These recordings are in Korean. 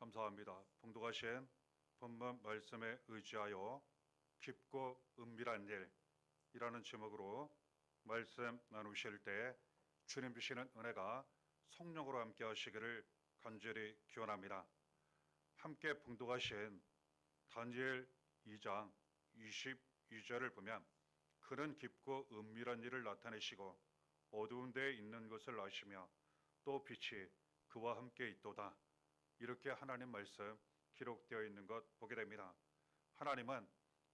감사합니다. 봉독하신 본문 말씀에 의지하여 깊고 은밀한 일이라는 제목으로 말씀 나누실 때 주님 주시는 은혜가 성령으로 함께 하시기를 간절히 기원합니다. 함께 봉독하신 다니엘 2장 22절을 보면 그는 깊고 은밀한 일을 나타내시고 어두운 데에 있는 것을 아시며 또 빛이 그와 함께 있도다. 이렇게 하나님 말씀 기록되어 있는 것 보게 됩니다. 하나님은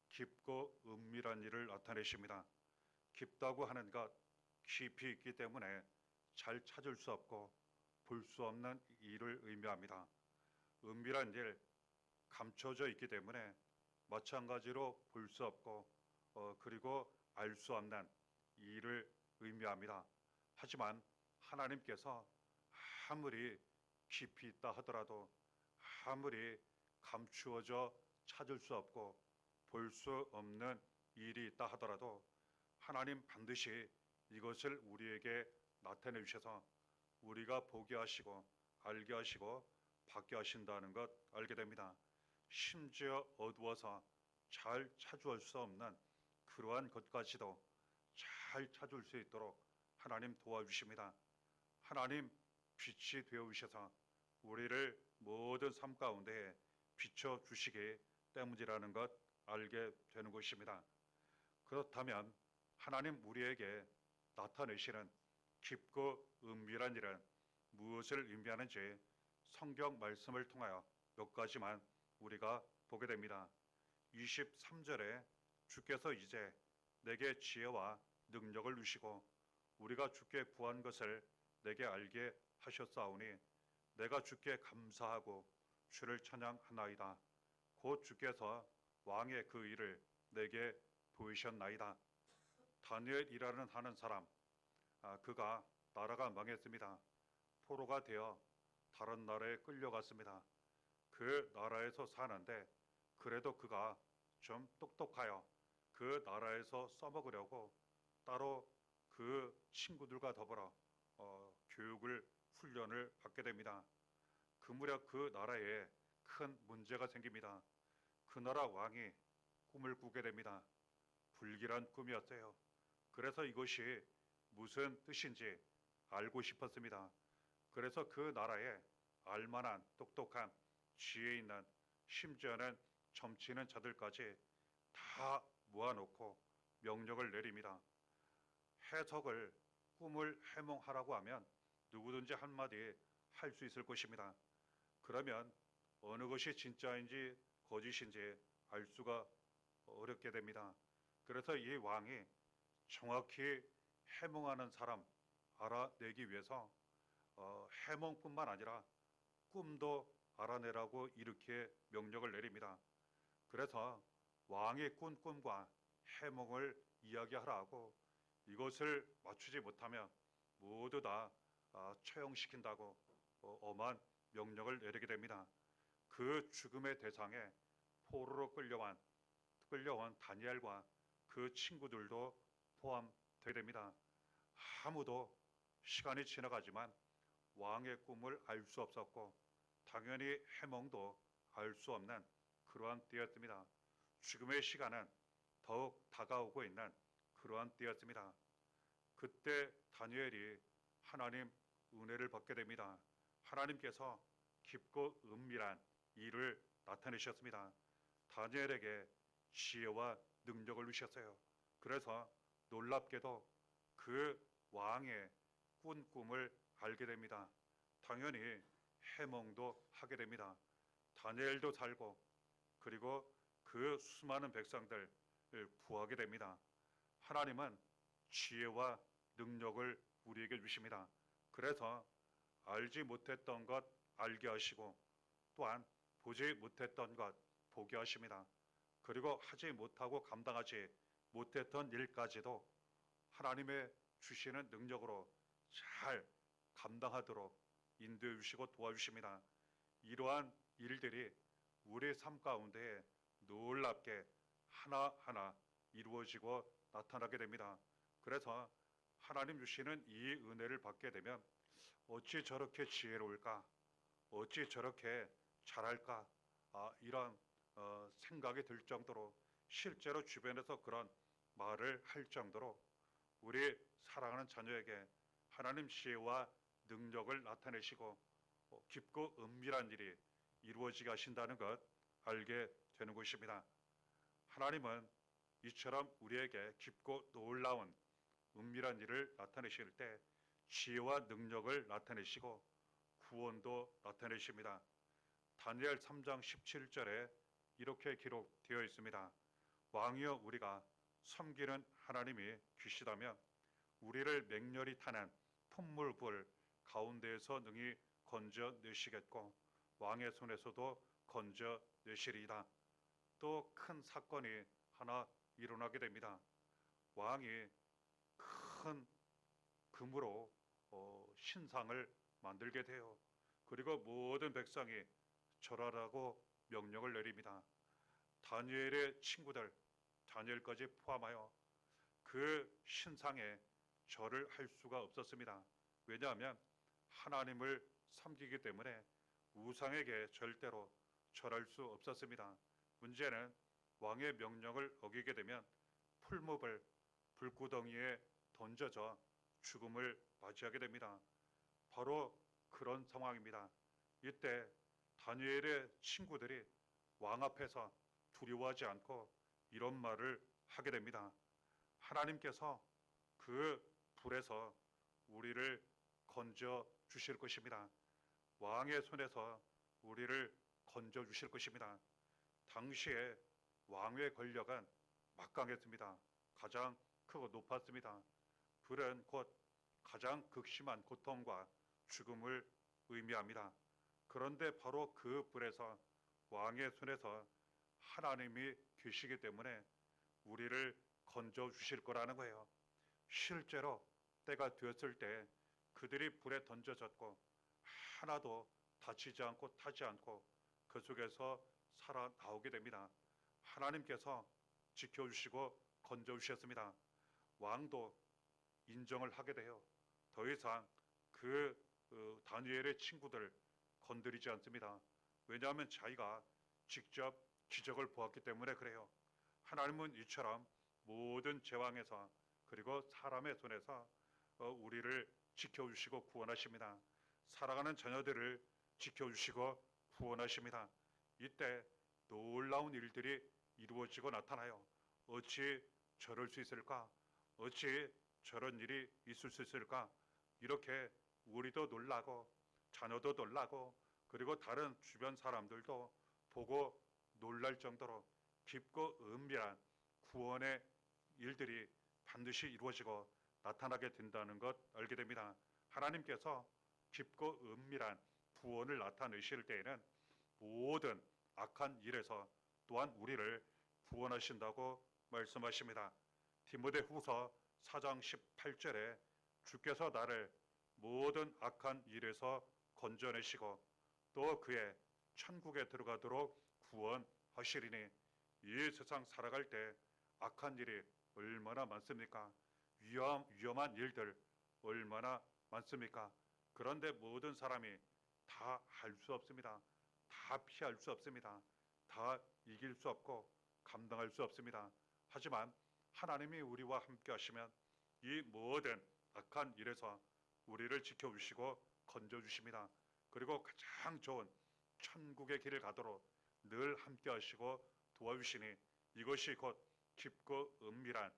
깊고 은밀한 일을 나타내십니다. 깊다고 하는 것, 깊이 있기 때문에 잘 찾을 수 없고 볼 수 없는 일을 의미합니다. 은밀한 일, 감춰져 있기 때문에 마찬가지로 볼 수 없고 그리고 알 수 없는 일을 의미합니다. 하지만 하나님께서 아무리 깊이 있다 하더라도 아무리 감추어져 찾을 수 없고 볼 수 없는 일이 있다 하더라도 하나님 반드시 이것을 우리에게 나타내 주셔서 우리가 보게 하시고 알게 하시고 받게 하신다는 것 알게 됩니다. 심지어 어두워서 잘 찾을 수 없는 그러한 것까지도 잘 찾을 수 있도록 하나님 도와주십니다. 하나님 빛이 되어 주셔서 우리를 모든 삶 가운데 비춰 주시기 때문이라는 것 알게 되는 것입니다. 그렇다면 하나님 우리에게 나타내시는 깊고 은밀한 일은 무엇을 의미하는지 성경 말씀을 통하여 몇 가지만 우리가 보게 됩니다. 23절에 주께서 이제 내게 지혜와 능력을 주시고 우리가 주께 구한 것을 내게 알게 하셨사오니 내가 주께 감사하고 주를 찬양하나이다. 곧 주께서 왕의 그 일을 내게 보이셨나이다. 다니엘이라는 하는 사람, 그가 나라가 망했습니다. 포로가 되어 다른 나라에 끌려갔습니다. 그 나라에서 사는데 그래도 그가 좀 똑똑하여 그 나라에서 써먹으려고 따로 그 친구들과 더불어 교육을 훈련을 받게 됩니다. 그 무렵 그 나라에 큰 문제가 생깁니다. 그 나라 왕이 꿈을 꾸게 됩니다. 불길한 꿈이었어요. 그래서 이것이 무슨 뜻인지 알고 싶었습니다. 그래서 그 나라에 알만한 똑똑한 지혜 있는 심지어는 점치는 자들까지 다 모아놓고 명령을 내립니다. 해석을 꿈을 해몽하라고 하면 누구든지 한마디 할 수 있을 것입니다. 그러면 어느 것이 진짜인지 거짓인지 알 수가 어렵게 됩니다. 그래서 이 왕이 정확히 해몽하는 사람 알아내기 위해서 해몽뿐만 아니라 꿈도 알아내라고 이렇게 명령을 내립니다. 그래서 왕이 꾼 꿈과 해몽을 이야기하라고 이것을 맞추지 못하면 모두 다 처형시킨다고 엄한 명령을 내리게 됩니다. 그 죽음의 대상에 포로로 끌려온 다니엘과 그 친구들도 포함되게 됩니다. 아무도 시간이 지나가지만 왕의 꿈을 알 수 없었고 당연히 해몽도 알 수 없는 그러한 때였습니다. 죽음의 시간은 더욱 다가오고 있는 그러한 때였습니다. 그때 다니엘이 하나님 은혜를 받게 됩니다. 하나님께서 깊고 은밀한 일을 나타내셨습니다. 다니엘에게 지혜와 능력을 주셨어요. 그래서 놀랍게도 그 왕의 꾼 꿈을 알게 됩니다. 당연히 해몽도 하게 됩니다. 다니엘도 살고 그리고 그 수많은 백성들을 구하게 됩니다. 하나님은 지혜와 능력을 우리에게 주십니다. 그래서 알지 못했던 것 알게 하시고 또한 보지 못했던 것 보게 하십니다. 그리고 하지 못하고 감당하지 못했던 일까지도 하나님의 주시는 능력으로 잘 감당하도록 인도해 주시고 도와주십니다. 이러한 일들이 우리의 삶 가운데 놀랍게 하나하나 이루어지고 나타나게 됩니다. 그래서 하나님 주시는 이 은혜를 받게 되면 어찌 저렇게 지혜로울까? 어찌 저렇게 잘할까? 이런 생각이 들 정도로 실제로 주변에서 그런 말을 할 정도로 우리 사랑하는 자녀에게 하나님 지혜와 능력을 나타내시고 깊고 은밀한 일이 이루어지게 하신다는 것 알게 되는 것입니다. 하나님은 이처럼 우리에게 깊고 놀라운 은밀한 일을 나타내실 때 지혜와 능력을 나타내시고 구원도 나타내십니다. 다니엘 3장 17절에 이렇게 기록되어 있습니다. 왕이여 우리가 섬기는 하나님이 계시다면 우리를 맹렬히 타는 풍물불 가운데에서 능히 건져내시겠고 왕의 손에서도 건져내시리이다. 또 큰 사건이 하나 일어나게 됩니다. 왕이 큰 금으로 신상을 만들게 돼요. 그리고 모든 백성이 절하라고 명령을 내립니다. 다니엘의 친구들, 다니엘까지 포함하여 그 신상에 절을 할 수가 없었습니다. 왜냐하면 하나님을 섬기기 때문에 우상에게 절대로 절할 수 없었습니다. 문제는 왕의 명령을 어기게 되면 풀무불 불구덩이에 던져져 죽음을 맞이하게 됩니다. 바로 그런 상황입니다. 이때 다니엘의 친구들이 왕 앞에서 두려워하지 않고 이런 말을 하게 됩니다. 하나님께서 그 불에서 우리를 건져 주실 것입니다. 왕의 손에서 우리를 건져 주실 것입니다. 당시에 왕의 권력은 막강했습니다. 가장 크고 높았습니다. 불은 곧 가장 극심한 고통과 죽음을 의미합니다. 그런데 바로 그 불에서 왕의 손에서 하나님이 계시기 때문에 우리를 건져 주실 거라는 거예요. 실제로 때가 되었을 때 그들이 불에 던져졌고 하나도 다치지 않고 타지 않고 그 속에서 살아나오게 됩니다. 하나님께서 지켜주시고 건져주셨습니다. 왕도 인정을 하게 돼요. 더 이상 그 다니엘의 친구들 건드리지 않습니다. 왜냐하면 자기가 직접 기적을 보았기 때문에 그래요. 하나님은 이처럼 모든 제왕에서 그리고 사람의 손에서 우리를 지켜주시고 구원하십니다. 사랑하는 자녀들을 지켜주시고 구원하십니다. 이때 놀라운 일들이 이루어지고 나타나요. 어찌 저럴 수 있을까? 어찌 저런 일이 있을 수 있을까? 이렇게 우리도 놀라고 자녀도 놀라고 그리고 다른 주변 사람들도 보고 놀랄 정도로 깊고 은밀한 구원의 일들이 반드시 이루어지고 나타나게 된다는 것 알게 됩니다. 하나님께서 깊고 은밀한 구원을 나타내실 때에는 모든 악한 일에서 또한 우리를 구원하신다고 말씀하십니다. 디모데후서 4장 18절에 주께서 나를 모든 악한 일에서 건져내시고 또 그의 천국에 들어가도록 구원하시리니 이 세상 살아갈 때 악한 일이 얼마나 많습니까? 위험한 일들 얼마나 많습니까? 그런데 모든 사람이 다 할 수 없습니다. 다 피할 수 없습니다. 다 이길 수 없고 감당할 수 없습니다. 하지만 하나님이 우리와 함께 하시면 이 모든 악한 일에서 우리를 지켜주시고 건져주십니다. 그리고 가장 좋은 천국의 길을 가도록 늘 함께 하시고 도와주시니 이것이 곧 깊고 은밀한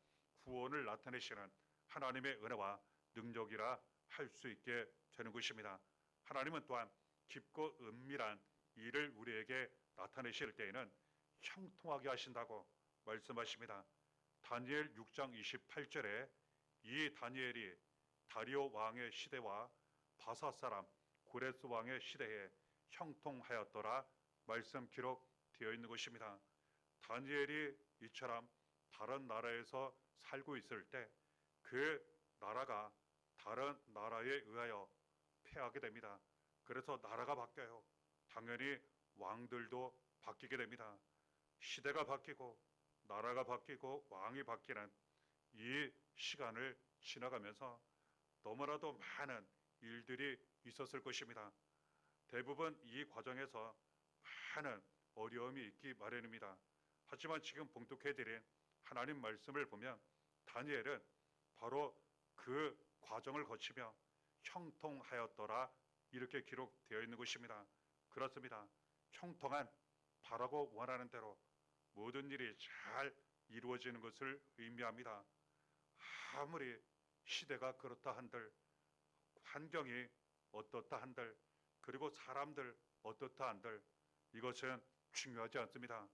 구원을 나타내시는 하나님의 은혜와 능력이라 할 수 있게 되는 것입니다. 하나님은 또한 깊고 은밀한 일을 우리에게 나타내실 때에는 형통하게 하신다고 말씀하십니다. 다니엘 6장 28절에 이 다니엘이 다리오 왕의 시대와 바사 사람 고레스 왕의 시대에 형통하였더라 말씀 기록되어 있는 것입니다. 다니엘이 이처럼 다른 나라에서 살고 있을 때 그 나라가 다른 나라에 의하여 패하게 됩니다. 그래서 나라가 바뀌어요. 당연히 왕들도 바뀌게 됩니다. 시대가 바뀌고 나라가 바뀌고 왕이 바뀌는 이 시간을 지나가면서 너무나도 많은 일들이 있었을 것입니다. 대부분 이 과정에서 하는 어려움이 있기 마련입니다. 하지만 지금 봉독해드린 하나님 말씀을 보면 다니엘은 바로 그 과정을 거치며 형통하였더라 이렇게 기록되어 있는 것입니다. 그렇습니다. 형통한 바라고 원하는 대로 모든 일이 잘 이루어지는 것을 의미합니다. 아무리 시대가 그렇다 한들, 환경이 어떻다 한들, 그리고 사람들 어떻다 한들 이것은 중요하지 않습니다.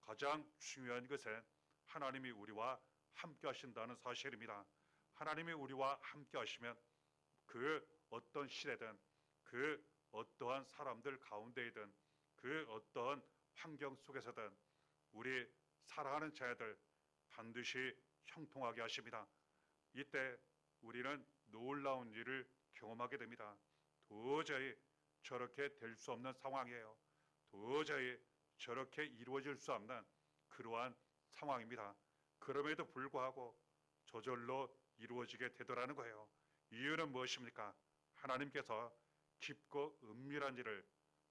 가장 중요한 것은 하나님이 우리와 함께 하신다는 사실입니다. 하나님이 우리와 함께 하시면 그 어떤 시대든, 그 어떠한 사람들 가운데이든, 그 어떠한 환경 속에서든 우리 사랑하는 자녀들 반드시 형통하게 하십니다. 이때 우리는 놀라운 일을 경험하게 됩니다. 도저히 저렇게 될 수 없는 상황이에요. 도저히 저렇게 이루어질 수 없는 그러한 상황입니다. 그럼에도 불구하고 저절로 이루어지게 되더라는 거예요. 이유는 무엇입니까? 하나님께서 깊고 은밀한 일을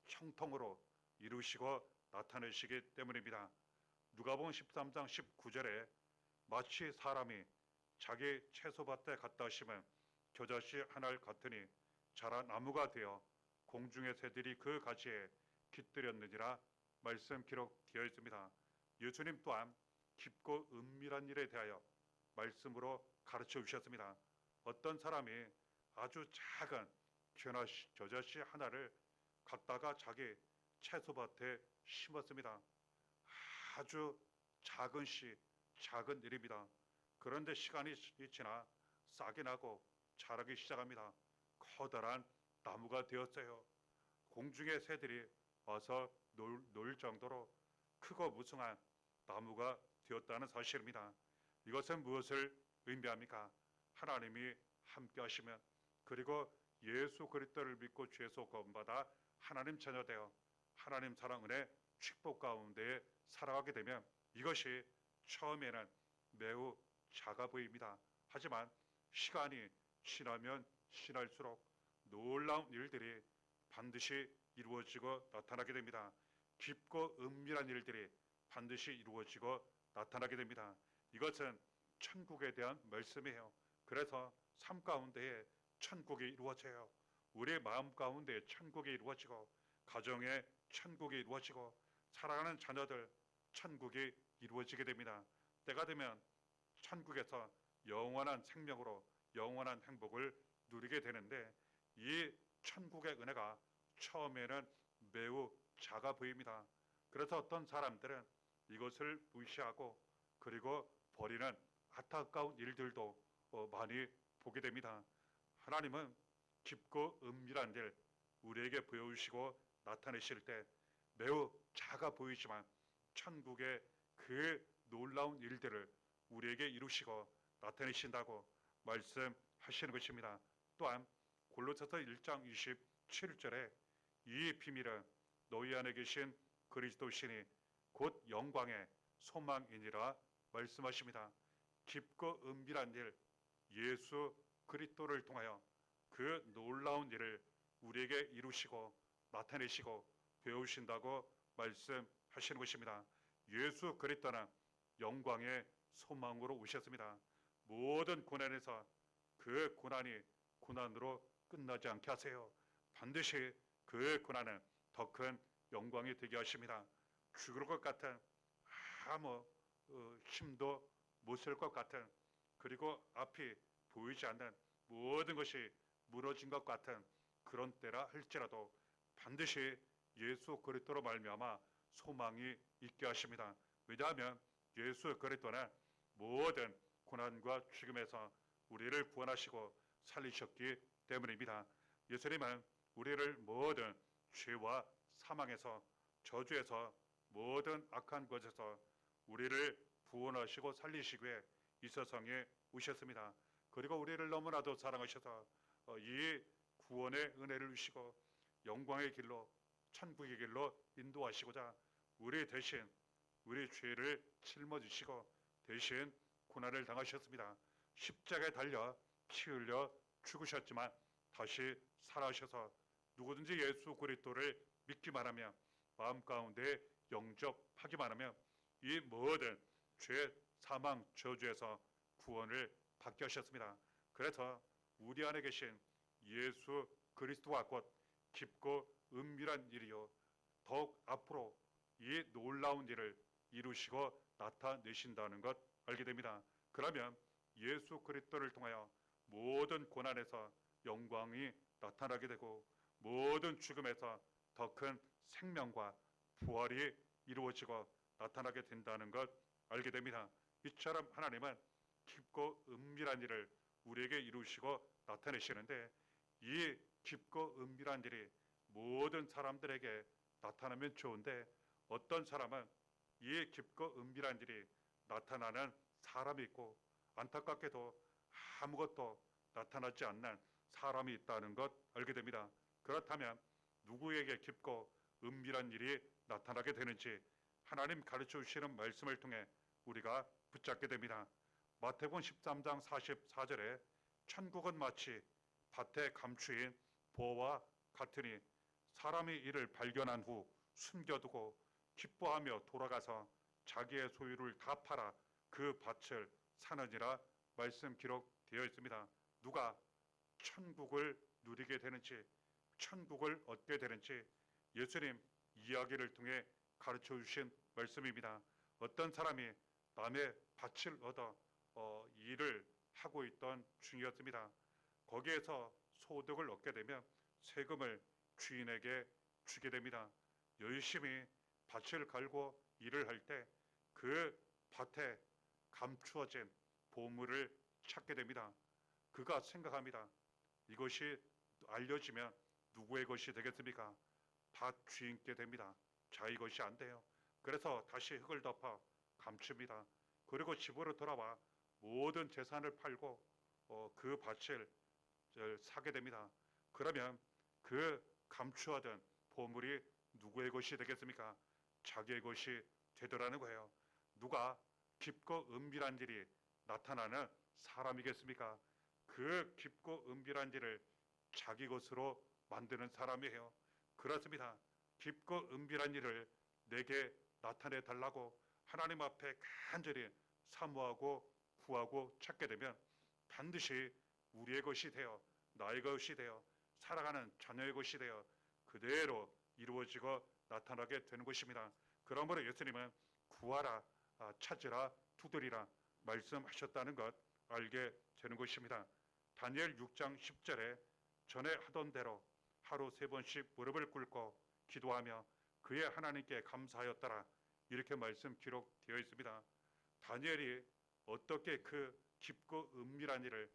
형통으로 이루시고 나타내시기 때문입니다. 누가복음 13장 19절에 마치 사람이 자기 채소밭에 갖다 심은 겨자씨 하나를 같으니 자란 나무가 되어 공중의 새들이 그 가지에 깃들였느니라 말씀 기록되어 있습니다. 예수님 또한 깊고 은밀한 일에 대하여 말씀으로 가르쳐 주셨습니다. 어떤 사람이 아주 작은 겨자씨 하나를 갖다가 자기 채소밭에 심었습니다. 아주 작은 씨, 작은 일입니다. 그런데 시간이 지나 싹이 나고 자라기 시작합니다. 커다란 나무가 되었어요. 공중의 새들이 와서 놀 정도로 크고 무성한 나무가 되었다는 사실입니다. 이것은 무엇을 의미합니까? 하나님이 함께 하시면, 그리고 예수 그리스도를 믿고 죄에서 구원받아 하나님 자녀 되어 하나님 사랑 은혜 축복 가운데 살아가게 되면 이것이 처음에는 매우 작아 보입니다. 하지만 시간이 지나면 지날수록 놀라운 일들이 반드시 이루어지고 나타나게 됩니다. 깊고 은밀한 일들이 반드시 이루어지고 나타나게 됩니다. 이것은 천국에 대한 말씀이에요. 그래서 삶 가운데에 천국이 이루어져요. 우리의 마음 가운데 천국이 이루어지고, 가정에 천국이 이루어지고, 사랑하는 자녀들 천국이 이루어지게 됩니다. 때가 되면 천국에서 영원한 생명으로 영원한 행복을 누리게 되는데, 이 천국의 은혜가 처음에는 매우 작아 보입니다. 그래서 어떤 사람들은 이것을 무시하고 그리고 버리는 안타까운 일들도 많이 보게 됩니다. 하나님은 깊고 은밀한 일 우리에게 보여주시고 나타내실 때 매우 작아 보이지만 천국의 그 놀라운 일들을 우리에게 이루시고 나타내신다고 말씀하시는 것입니다. 또한 골로새서 1장 27절에 이 비밀은 너희 안에 계신 그리스도 신이 곧 영광의 소망이니라 말씀하십니다. 깊고 은밀한 일, 예수 그리스도를 통하여 그 놀라운 일을 우리에게 이루시고 나타내시고 배우신다고 말씀하시는 것입니다. 예수 그리스도는 영광의 소망으로 오셨습니다. 모든 고난에서 그 고난이 고난으로 끝나지 않게 하세요. 반드시 그 고난은 더 큰 영광이 되게 하십니다. 죽을 것 같은 아무 힘도 못 쓸 것 같은, 그리고 앞이 보이지 않는 모든 것이 무너진 것 같은 그런 때라 할지라도 반드시 예수 그리스도로 말미암아 소망이 있게 하십니다. 왜냐하면 예수 그리스도는 모든 고난과 죽음에서 우리를 구원하시고 살리셨기 때문입니다. 예수님은 우리를 모든 죄와 사망에서, 저주에서, 모든 악한 것에서 우리를 구원하시고 살리시기 위해 이 세상에 오셨습니다. 그리고 우리를 너무나도 사랑하셔서 이 구원의 은혜를 주시고 영광의 길로, 천국의 길로 인도하시고자 우리 대신 우리 죄를 짊어지시고 대신 고난을 당하셨습니다. 십자가에 달려 피 흘려 죽으셨지만 다시 살아셔서 누구든지 예수 그리스도를 믿기만 하면 마음 가운데 영접하기만 하면 이 모든 죄, 사망, 저주에서 구원을 받게 하셨습니다. 그래서 우리 안에 계신 예수 그리스도와 곧 깊고 은밀한 일이요 더욱 앞으로 이 놀라운 일을 이루시고 나타내신다는 것 알게 됩니다. 그러면 예수 그리스도를 통하여 모든 고난에서 영광이 나타나게 되고 모든 죽음에서 더 큰 생명과 부활이 이루어지고 나타나게 된다는 것 알게 됩니다. 이처럼 하나님은 깊고 은밀한 일을 우리에게 이루시고 나타내시는데 이 깊고 은밀한 일이 모든 사람들에게 나타나면 좋은데 어떤 사람은 이 깊고 은밀한 일이 나타나는 사람이 있고 안타깝게도 아무것도 나타나지 않는 사람이 있다는 것 알게 됩니다. 그렇다면 누구에게 깊고 은밀한 일이 나타나게 되는지 하나님 가르쳐 주시는 말씀을 통해 우리가 붙잡게 됩니다. 마태복음 13장 44절에 천국은 마치 밭에 감추인 보와 같으니 사람이 이를 발견한 후 숨겨두고 기뻐하며 돌아가서 자기의 소유를 다 팔아 그 밭을 사느니라 말씀 기록되어 있습니다. 누가 천국을 누리게 되는지 천국을 얻게 되는지 예수님 이야기를 통해 가르쳐 주신 말씀입니다. 어떤 사람이 남의 밭을 얻어 일을 하고 있던 중이었습니다. 거기에서 소득을 얻게 되면 세금을 주인에게 주게 됩니다. 열심히 밭을 갈고 일을 할 때 그 밭에 감추어진 보물을 찾게 됩니다. 그가 생각합니다. 이것이 알려지면 누구의 것이 되겠습니까? 밭 주인께 됩니다. 자기 것이 안 돼요. 그래서 다시 흙을 덮어 감춥니다. 그리고 집으로 돌아와 모든 재산을 팔고 그 밭을 사게 됩니다. 그러면 그 감추어둔 보물이 누구의 것이 되겠습니까? 자기의 것이 되더라는 거예요. 누가 깊고 은밀한 일이 나타나는 사람이겠습니까? 그 깊고 은밀한 일을 자기 것으로 만드는 사람이에요. 그렇습니다. 깊고 은밀한 일을 내게 나타내 달라고 하나님 앞에 간절히 사모하고 구하고 찾게 되면 반드시 우리의 것이 되어 나의 것이 되어 살아가는 자녀의 것이 되어 그대로 이루어지고 나타나게 되는 것입니다. 그러므로 예수님은 구하라, 찾으라, 두드리라 말씀하셨다는 것 알게 되는 것입니다. 다니엘 6장 10절에 전에 하던 대로 하루 3번씩 무릎을 꿇고 기도하며 그의 하나님께 감사하였더라 이렇게 말씀 기록되어 있습니다. 다니엘이 어떻게 그 깊고 은밀한 일을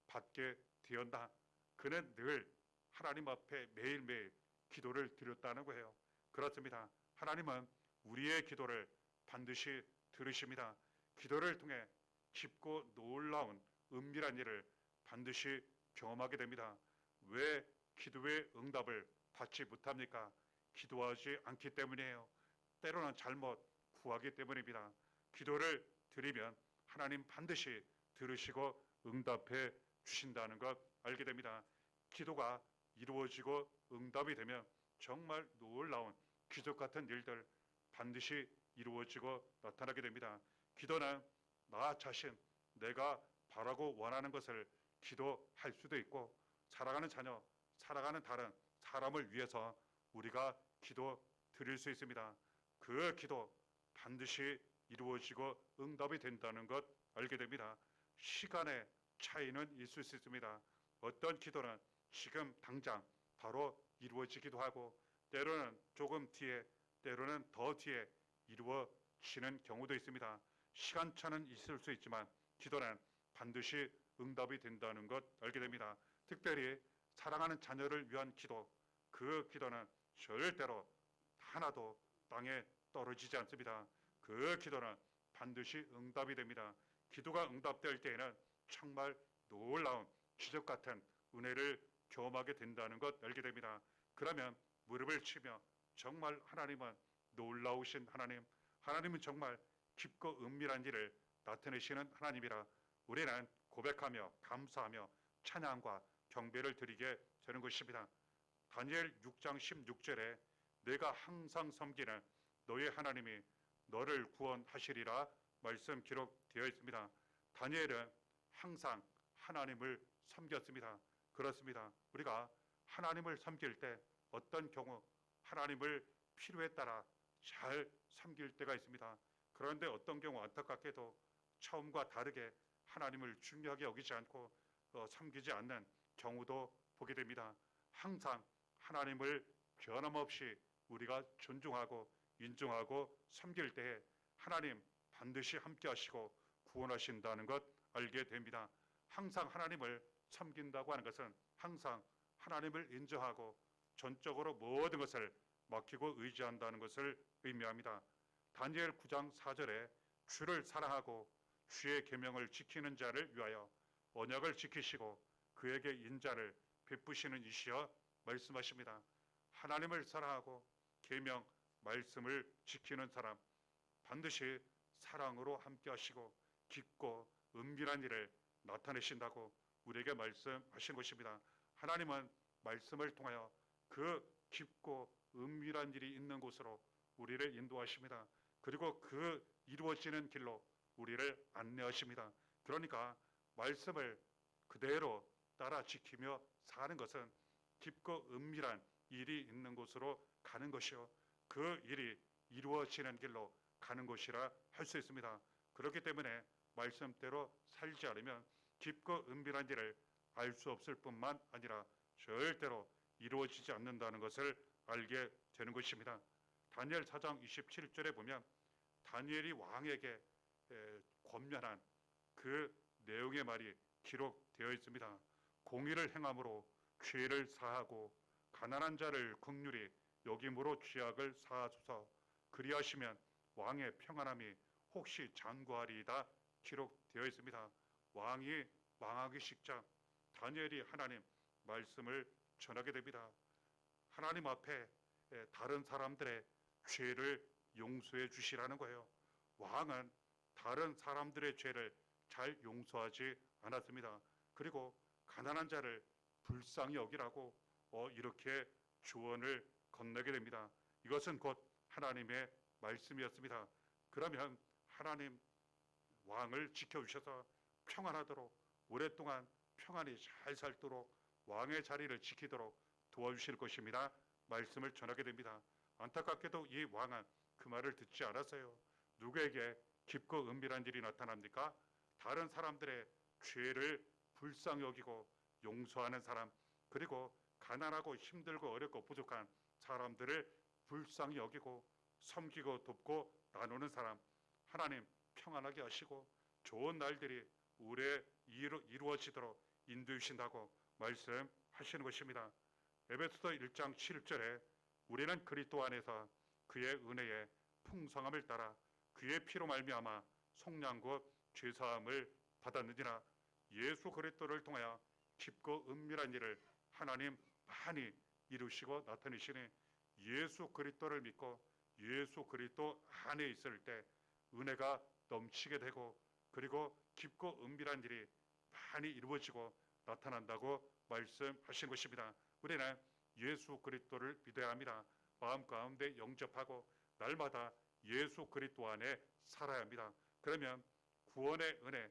받게 되었나? 그는 늘 하나님 앞에 매일매일 기도를 드렸다는 거예요. 그렇습니다. 하나님은 우리의 기도를 반드시 들으십니다. 기도를 통해 깊고 놀라운 은밀한 일을 반드시 경험하게 됩니다. 왜 기도의 응답을 받지 못합니까? 기도하지 않기 때문이에요. 때로는 잘못 구하기 때문입니다. 기도를 드리면 하나님 반드시 들으시고 응답해 주신다는 것 알게 됩니다. 기도가 이루어지고 응답이 되면 정말 놀라운 기적 같은 일들 반드시 이루어지고 나타나게 됩니다. 기도는 나 자신, 내가 바라고 원하는 것을 기도할 수도 있고 살아가는 자녀, 살아가는 다른 사람을 위해서 우리가 기도 드릴 수 있습니다. 그 기도 반드시 이루어지고 응답이 된다는 것 알게 됩니다. 시간의 차이는 있을 수 있습니다. 어떤 기도는 지금 당장 바로 이루어지기도 하고 때로는 조금 뒤에 때로는 더 뒤에 이루어지는 경우도 있습니다. 시간차는 있을 수 있지만 기도는 반드시 응답이 된다는 것 알게 됩니다. 특별히 사랑하는 자녀를 위한 기도, 그 기도는 절대로 하나도 땅에 떨어지지 않습니다. 그 기도는 반드시 응답이 됩니다. 기도가 응답될 때에는 정말 놀라운 기적 같은 은혜를 경험하게 된다는 것 알게 됩니다. 그러면 무릎을 치며 정말 하나님은 놀라우신 하나님, 하나님은 정말 깊고 은밀한 일을 나타내시는 하나님이라 우리는 고백하며 감사하며 찬양과 경배를 드리게 되는 것입니다. 다니엘 6장 16절에 내가 항상 섬기는 너의 하나님이 너를 구원하시리라 말씀 기록되어 있습니다. 다니엘은 항상 하나님을 섬겼습니다. 그렇습니다. 우리가 하나님을 섬길 때 어떤 경우 하나님을 필요에 따라 잘 섬길 때가 있습니다. 그런데 어떤 경우 안타깝게도 처음과 다르게 하나님을 중요하게 여기지 않고 섬기지 않는 경우도 보게 됩니다. 항상 하나님을 변함없이 우리가 존중하고 인정하고 섬길 때에 하나님 반드시 함께 하시고 구원하신다는 것 알게 됩니다. 항상 하나님을 섬긴다고 하는 것은 항상 하나님을 인정하고 전적으로 모든 것을 맡기고 의지한다는 것을 의미합니다. 다니엘 9장 4절에 주를 사랑하고 주의 계명을 지키는 자를 위하여 언약을 지키시고 그에게 인자를 베푸시는 이시여 말씀하십니다. 하나님을 사랑하고 계명 말씀을 지키는 사람 반드시 사랑으로 함께 하시고 깊고 은밀한 일을 나타내신다고 우리에게 말씀하신 것입니다. 하나님은 말씀을 통하여 그 깊고 은밀한 일이 있는 곳으로 우리를 인도하십니다. 그리고 그 이루어지는 길로 우리를 안내하십니다. 그러니까 말씀을 그대로 따라 지키며 사는 것은 깊고 은밀한 일이 있는 곳으로 가는 것이요 그 일이 이루어지는 길로 가는 것이라 할 수 있습니다. 그렇기 때문에 말씀대로 살지 않으면 깊고 은밀한 일을 알 수 없을 뿐만 아니라 절대로 이루어지지 않는다는 것을 알게 되는 것입니다. 다니엘 4장 27절에 보면 다니엘이 왕에게 권면한 그 내용의 말이 기록되어 있습니다. 공의를 행함으로 죄를 사하고 가난한 자를 긍휼히 여김으로 죄악을 사하소서. 그리하시면 왕의 평안함이 혹시 장구하리이다 기록되어 있습니다. 왕이 망하기 직전 다니엘이 하나님 말씀을 전하게 됩니다. 하나님 앞에 다른 사람들의 죄를 용서해 주시라는 거예요. 왕은 다른 사람들의 죄를 잘 용서하지 않았습니다. 그리고 가난한 자를 불쌍히 여기라고 이렇게 조언을 건네게 됩니다. 이것은 곧 하나님의 말씀이었습니다. 그러면 하나님 왕을 지켜주셔서 평안하도록 오랫동안 평안히 잘 살도록 왕의 자리를 지키도록 도와주실 것입니다. 말씀을 전하게 됩니다. 안타깝게도 이 왕은 그 말을 듣지 않았어요. 누구에게 깊고 은밀한 일이 나타납니까? 다른 사람들의 죄를 불쌍히 여기고 용서하는 사람, 그리고 가난하고 힘들고 어렵고 부족한 사람들을 불쌍히 여기고 섬기고 돕고 나누는 사람, 하나님 평안하게 하시고 좋은 날들이 올해 이루어지도록 인도해 주신다고 말씀하시는 것입니다. 에베소서 1장 7절에 우리는 그리스도 안에서 그의 은혜의 풍성함을 따라 그의 피로 말미암아 속량과 죄사함을 받았느니라. 예수 그리스도를 통하여 깊고 은밀한 일을 하나님 많이 이루시고 나타내시니 예수 그리스도를 믿고 예수 그리스도 안에 있을 때 은혜가 넘치게 되고 그리고 깊고 은밀한 일이 많이 이루어지고 나타난다고 말씀하신 것입니다. 우리는 예수 그리스도를 믿어야 합니다. 마음 가운데 영접하고 날마다 예수 그리스도 안에 살아야 합니다. 그러면 구원의 은혜,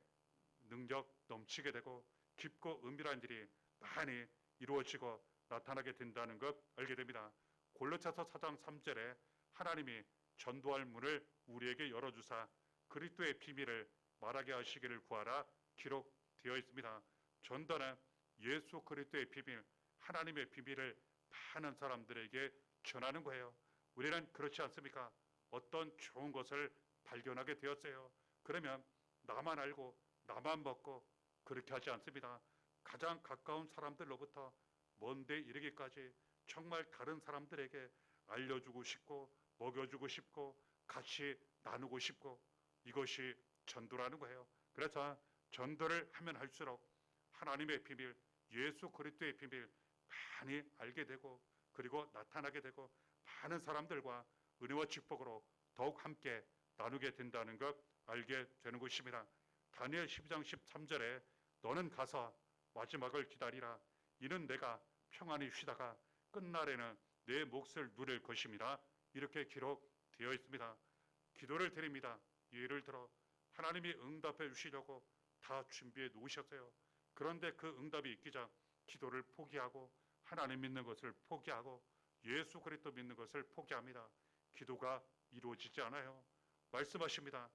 능력 넘치게 되고 깊고 은밀한 일이 많이 이루어지고 나타나게 된다는 것 알게 됩니다. 골로새서 4장 3절에 하나님이 전도할 문을 우리에게 열어주사 그리스도의 비밀을 말하게 하시기를 구하라 기록되어 있습니다. 전도는 예수 그리스도의 비밀, 하나님의 비밀을 많은 사람들에게 전하는 거예요. 우리는 그렇지 않습니까? 어떤 좋은 것을 발견하게 되었어요. 그러면 나만 알고 나만 먹고 그렇게 하지 않습니다. 가장 가까운 사람들로부터 먼데 이르기까지 정말 다른 사람들에게 알려주고 싶고 먹여주고 싶고 같이 나누고 싶고 이것이 전도라는 거예요. 그래서 전도를 하면 할수록 하나님의 비밀, 예수 그리스도의 비밀 많이 알게 되고 그리고 나타나게 되고 많은 사람들과 은혜와 축복으로 더욱 함께 나누게 된다는 것 알게 되는 것입니다. 다니엘 12장 13절에 너는 가서 마지막을 기다리라. 이는 내가 평안히 쉬다가 끝날에는 내 몫을 누릴 것입니다. 이렇게 기록되어 있습니다. 기도를 드립니다. 예를 들어 하나님이 응답해 주시려고 다 준비해 놓으셨어요. 그런데 그 응답이 있기자 기도를 포기하고 하나님 믿는 것을 포기하고 예수 그리스도 믿는 것을 포기합니다. 기도가 이루어지지 않아요. 말씀하십니다.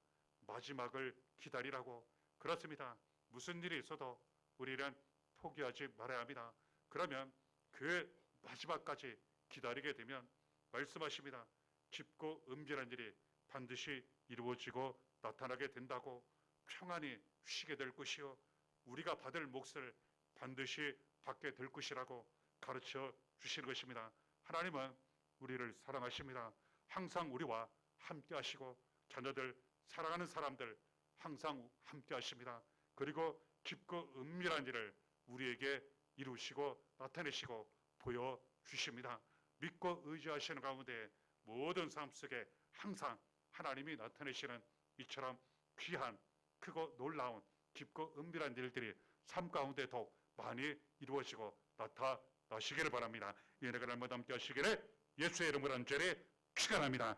마지막을 기다리라고. 그렇습니다. 무슨 일이 있어도 우리는 포기하지 말아야 합니다. 그러면 그 마지막까지 기다리게 되면 말씀하십니다. 깊고 은밀한 일이 반드시 이루어지고 나타나게 된다고. 평안히 쉬게 될 것이요 우리가 받을 몫을 반드시 받게 될 것이라고 가르쳐 주시는 것입니다. 하나님은 우리를 사랑하십니다. 항상 우리와 함께 하시고 자녀들, 사랑하는 사람들 항상 함께 하십니다. 그리고 깊고 은밀한 일을 우리에게 이루시고 나타내시고 보여주십니다. 믿고 의지하시는 가운데 모든 삶 속에 항상 하나님이 나타내시는 이처럼 귀한 크고 놀라운 깊고 은밀한 일들이 삶 가운데 더욱 많이 이루어지고 나타나시기를 바랍니다. 이 은혜가 날마다 함께 하시기를 예수의 이름으로 간절히 축원합니다.